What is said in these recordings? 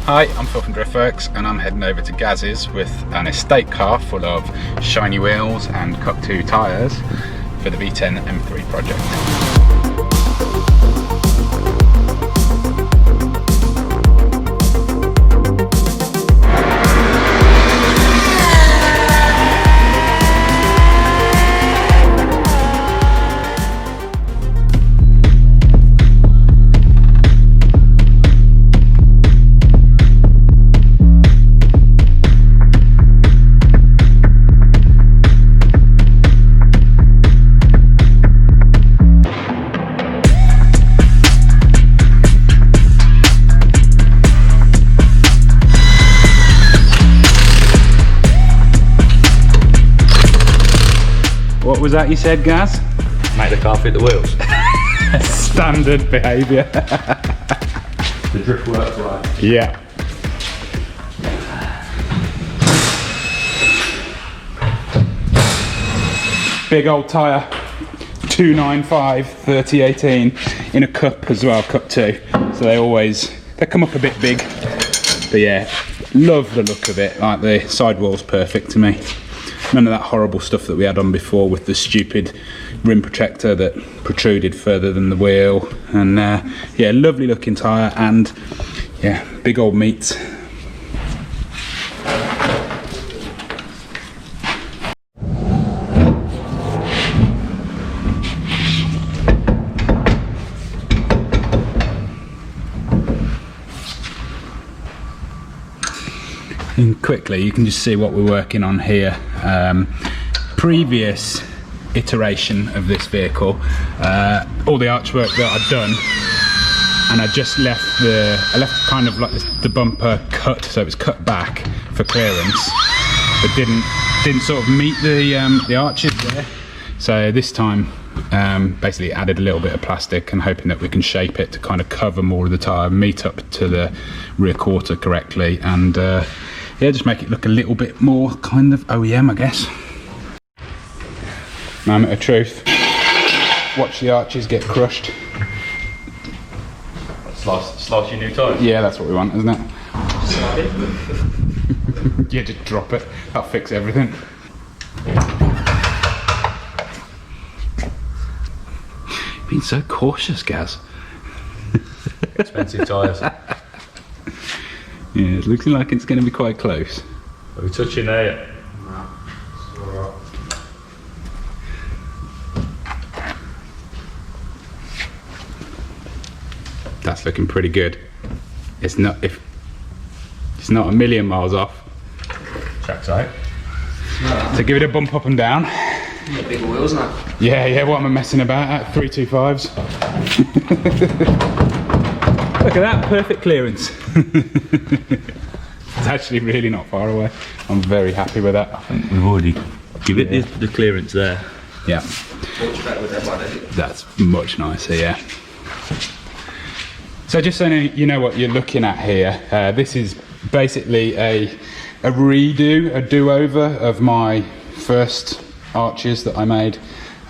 Hi, I'm Phil from Driftworks and I'm heading over to Gaz's with an estate car full of shiny wheels and Cut 2 tyres for the V10 M3 project. What was that you said, Gaz? Make the car fit the wheels. Standard behaviour. The Driftworks right. Yeah. Big old tyre, 295 3018 in a cup as well, Cup 2. So they come up a bit big. But yeah, love the look of it. Like the sidewall's perfect to me. None of that horrible stuff that we had on before with the stupid rim protector that protruded further than the wheel. And yeah, lovely looking tyre and yeah, big old meat. And quickly, you can just see what we're working on here. Previous iteration of this vehicle, all the archwork that I'd done, and I just left kind of like the bumper cut, so it was cut back for clearance, but didn't sort of meet the arches there. So this time, basically added a little bit of plastic and hoping that we can shape it to kind of cover more of the tyre, meet up to the rear quarter correctly, and yeah, just make it look a little bit more kind of OEM, I guess. Moment of truth. Watch the arches get crushed. Slice your new tyres? Yeah, that's what we want, isn't it? Yeah, just drop it. That'll fix everything. Being so cautious, Gaz. Expensive tyres. Yeah, it's looking like it's going to be quite close. Are we touching there yet? No, it's alright. That's looking pretty good. It's not a million miles off. Track's out. So give it a bump up and down. Yeah, bigger wheels now. Yeah, what am I messing about at? 325s. Look at that, perfect clearance. It's actually really not far away. I'm very happy with that. I think we've already given it the clearance there. Yeah. Much better with that one, isn't it? That's much nicer, yeah. So just so you know what you're looking at here, this is basically a redo, a do-over of my first arches that I made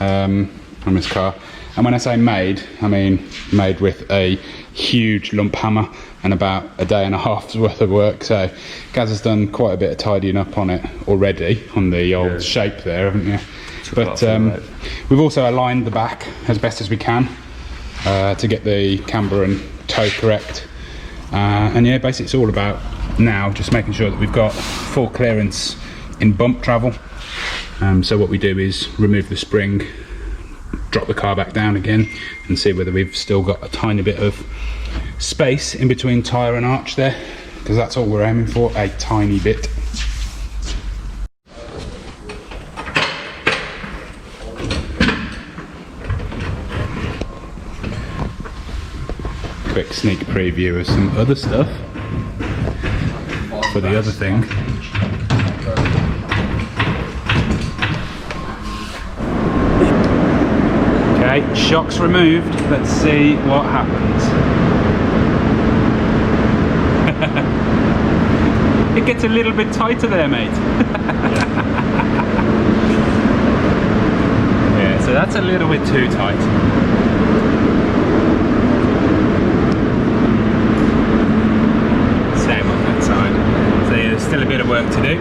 on this car. And when I say made, I mean made with a huge lump hammer and about a day and a half's worth of work. So Gaz has done quite a bit of tidying up on it already, on the old shape there, haven't you? But we've also aligned the back as best as we can to get the camber and toe correct. And yeah, basically it's all about now just making sure that we've got full clearance in bump travel. So what we do is remove the spring, drop the car back down again and see whether we've still got a tiny bit of space in between tyre and arch there, because that's all we're aiming for, a tiny bit. Quick sneak preview of some other stuff for the other thing. Okay, shocks removed. Let's see what happens. It gets a little bit tighter there, mate. Yeah, so that's a little bit too tight. Same still a bit of work to do.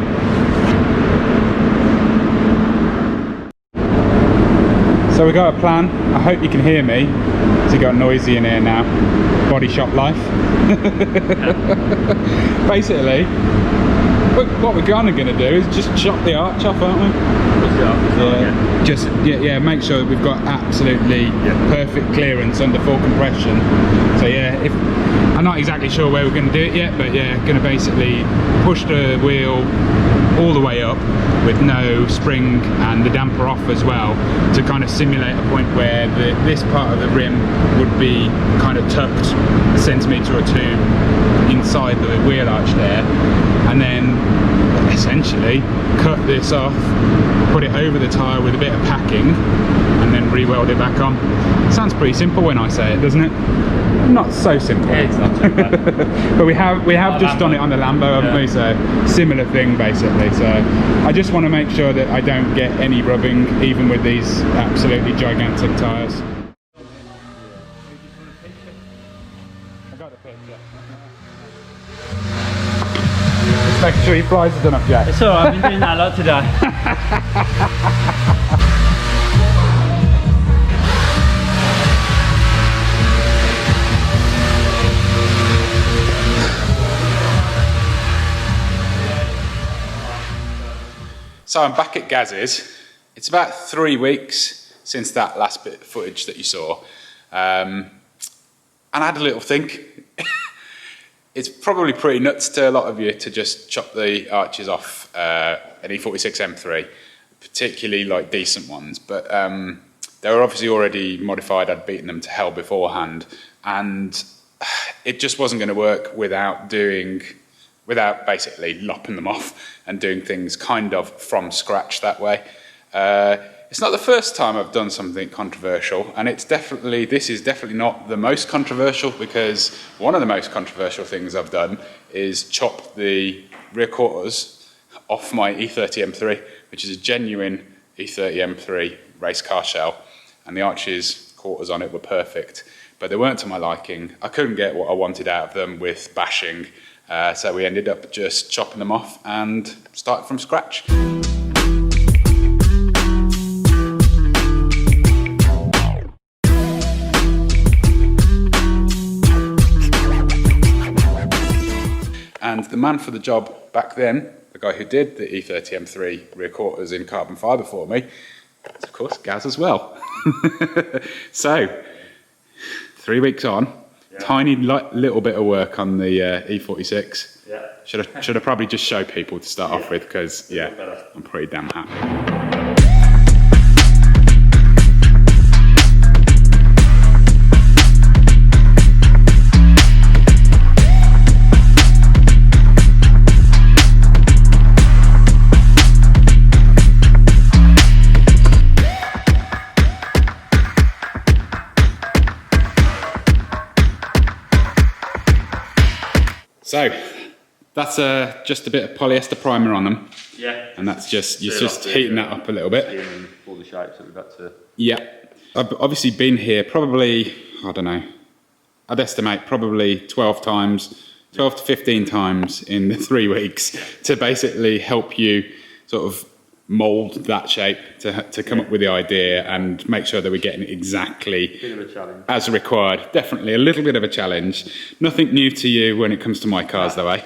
So we got a plan. I hope you can hear me. It's got noisy in here now. Body shop life. Basically, what we're kind of going to do is just chop the arch off, aren't we? Yeah. Just make sure that we've got absolutely perfect clearance under full compression. So yeah, I'm not exactly sure where we're going to do it yet, but yeah, going to basically push the wheel all the way up with no spring and the damper off as well, to kind of simulate a point where this part of the rim would be kind of tucked a centimetre or two inside the wheel arch there, and then essentially cut this off, put it over the tyre with a bit of packing, and then re-weld it back on. Sounds pretty simple when I say it, doesn't it? Not so simple. Yeah, it's not so bad. But we have just done it on the Lambo, haven't we? So similar thing basically. So I just want to make sure that I don't get any rubbing, even with these absolutely gigantic tyres. I got the picture. Just making sure your flies are done up, Jack. It's alright, I've been doing that a lot today. So I'm back at Gaz's. It's about 3 weeks since that last bit of footage that you saw. And I had a little think. It's probably pretty nuts to a lot of you to just chop the arches off an E46 M3, particularly like decent ones. But they were obviously already modified. I'd beaten them to hell beforehand. And it just wasn't going to work without basically lopping them off and doing things kind of from scratch that way. It's not the first time I've done something controversial, and this is definitely not the most controversial, because one of the most controversial things I've done is chop the rear quarters off my E30 M3, which is a genuine E30 M3 race car shell, and the arches, quarters on it were perfect, but they weren't to my liking. I couldn't get what I wanted out of them with bashing. So we ended up just chopping them off and starting from scratch. And the man for the job back then, the guy who did the E30 M3 rear quarters in carbon fibre for me, is of course Gaz as well. So, 3 weeks on, tiny little bit of work on the E46. Yeah. Should I probably just show people to start off with, because I'm pretty damn happy. So that's just a bit of polyester primer on them. Yeah. And that's you're just heating that up a little bit. All the shapes that we've got to. Yeah. I've obviously been here probably, I don't know, I'd estimate probably 12 to 15 times in the 3 weeks to basically help you sort of mould that shape to come up with the idea and make sure that we're getting it exactly Bit of a challenge. as required. Definitely a little bit of a challenge. Nothing new to you when it comes to my cars, though, eh?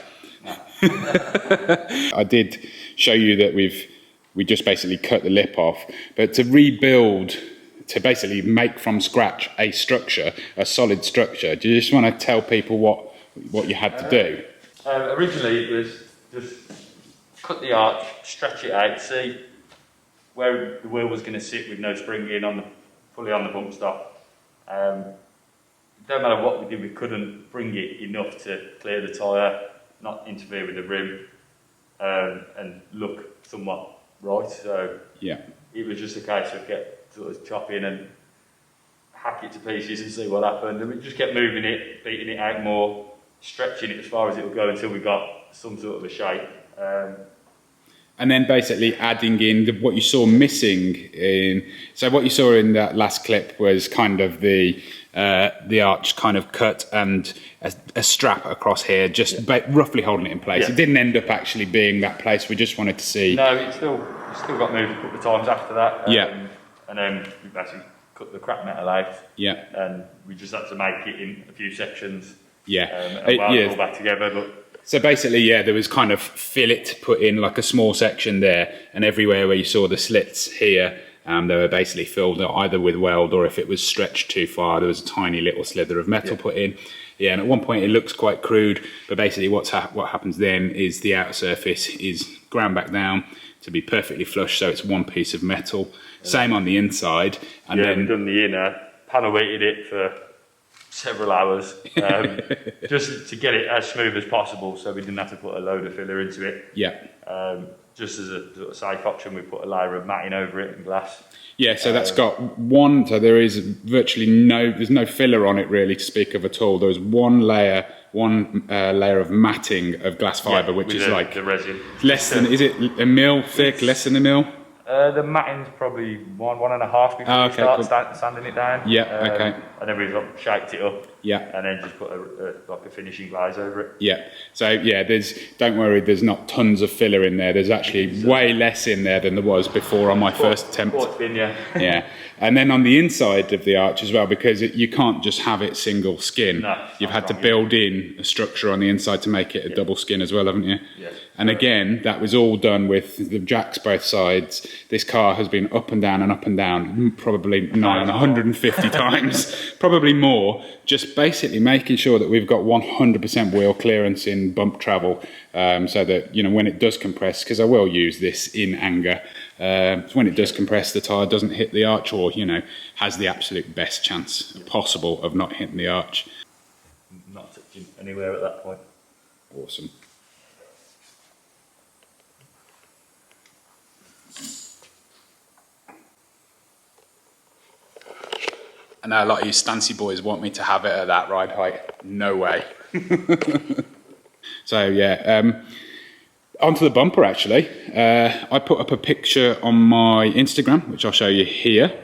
I did show you that we just basically cut the lip off, but to rebuild, to basically make from scratch a structure, a solid structure, do you just want to tell people what you had to do? Originally it was just cut the arch, stretch it out, see where the wheel was going to sit with no spring in fully on the bump stop. Don't matter what we did, we couldn't bring it enough to clear the tyre, not interfere with the rim, and look somewhat right. So Yeah. it was just a case of sort of chop in and hack it to pieces and see what happened. And we just kept moving it, beating it out more, stretching it as far as it would go until we got some sort of a shape. And then basically adding in what you saw missing in. So what you saw in that last clip was kind of the arch kind of cut and a strap across here, just roughly holding it in place. It didn't end up actually being that place. We just wanted to see. No, it still got moved a couple of times after that. And then we basically cut the crap metal out. Yeah. And we just had to make it in a few sections. Yeah. And weld it all back together. But so basically, there was kind of fillet put in, like a small section there, and everywhere where you saw the slits here, they were basically filled either with weld, or if it was stretched too far, there was a tiny little slither of metal put in. Yeah, and at one point it looks quite crude, but basically what happens then is the outer surface is ground back down to be perfectly flush, so it's one piece of metal. Same on the inside. And then we've done the inner, panel weighted it for several hours, just to get it as smooth as possible, so we didn't have to put a load of filler into it. Just as a sort of safe option, we put a layer of matting over it and glass. Yeah, so that's got one, so there is virtually there's no filler on it really to speak of at all. There's one layer of matting of glass fibre, which is like the resin. Less than, is it a mil thick, less than a mil? The matting's probably 1.5 before we start sanding it down. And then we've shaped it up. And then just put like a finishing glaze over it. So don't worry, there's not tons of filler in there. There's actually way less in there than there was before on my first attempt. And then on the inside of the arch as well, because you can't just have it single skin. You've had to build in a structure on the inside to make it a double skin as well, haven't you? And again, that was all done with the jacks both sides. This car has been up and down, probably 150 times, probably more, just basically making sure that we've got 100% wheel clearance in bump travel, so that, when it does compress, because I will use this in anger, when it does compress, the tyre doesn't hit the arch, or, has the absolute best chance possible of not hitting the arch. Not touching anywhere at that point. Awesome. I know a lot of you Stancy boys want me to have it at that ride height. No way. So onto the bumper actually. I put up a picture on my Instagram, which I'll show you here.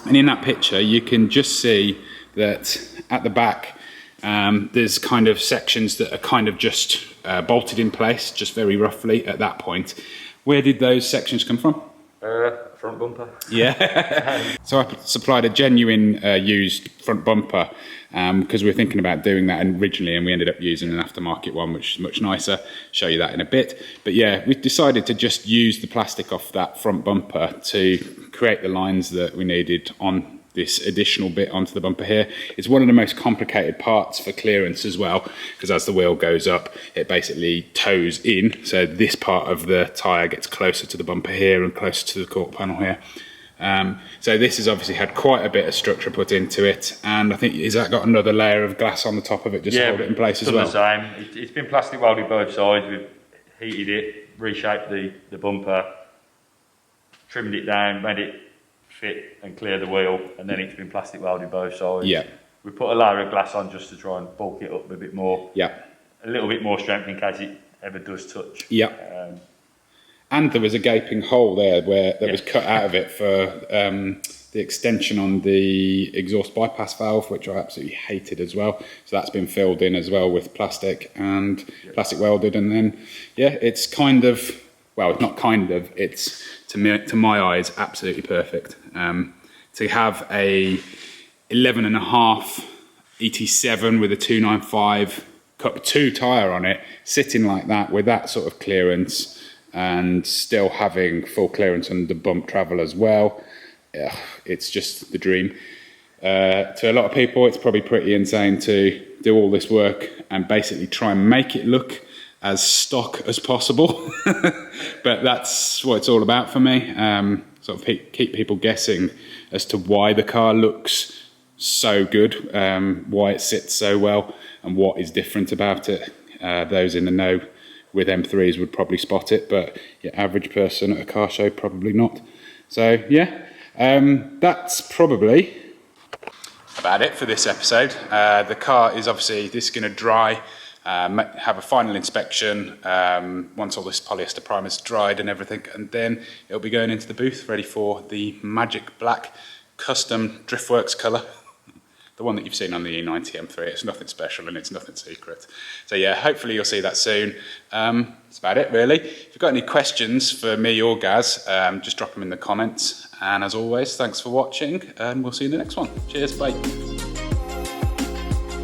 And in that picture, you can just see that at the back, there's kind of sections that are kind of just bolted in place, just very roughly at that point. Where did those sections come from? Front bumper. So I supplied a genuine used front bumper because we were thinking about doing that originally, and we ended up using an aftermarket one, which is much nicer. Show you that in a bit. But we decided to just use the plastic off that front bumper to create the lines that we needed on this additional bit onto the bumper here. It's one of the most complicated parts for clearance as well, because as the wheel goes up, it basically tows in. So this part of the tyre gets closer to the bumper here and closer to the quarter panel here. So this has obviously had quite a bit of structure put into it, and I think, has that got another layer of glass on the top of it just to hold it in place as well? The same. It's been plastic welded both sides. We've heated it, reshaped the bumper, trimmed it down, made it fit and clear the wheel, and then it's been plastic welded both sides. We put a layer of glass on just to try and bulk it up a bit more. A little bit more strength in case it ever does touch. And there was a gaping hole there that was cut out of it for the extension on the exhaust bypass valve, which I absolutely hated as well. So that's been filled in as well with plastic and plastic welded, and then it's kind of, well, it's not kind of, it's to my eyes absolutely perfect. To have a 11.5 ET7 with a 295 Cup 2 tyre on it, sitting like that with that sort of clearance, and still having full clearance on the bump travel as well, it's just the dream. To a lot of people, it's probably pretty insane to do all this work and basically try and make it look as stock as possible. But that's what it's all about for me. Sort of keep people guessing as to why the car looks so good, why it sits so well, and what is different about it. Those in the know with M3s would probably spot it, but your average person at a car show probably not. So that's probably about it for this episode. The car is obviously, this is going to dry have a final inspection once all this polyester primer's dried and everything, and then it'll be going into the booth ready for the magic black custom Driftworks colour. The one that you've seen on the E90 M3. It's nothing special and it's nothing secret. So yeah, hopefully you'll see that soon. That's about it really. If you've got any questions for me or Gaz, just drop them in the comments. And as always, thanks for watching and we'll see you in the next one. Cheers, bye.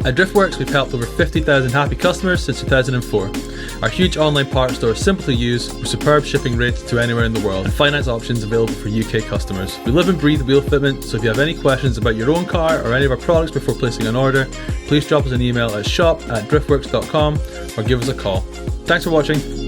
At Driftworks, we've helped over 50,000 happy customers since 2004. Our huge online parts store is simple to use, with superb shipping rates to anywhere in the world, and finance options available for UK customers. We live and breathe wheel fitment, so if you have any questions about your own car or any of our products before placing an order, please drop us an email at shop@driftworks.com or give us a call. Thanks for watching.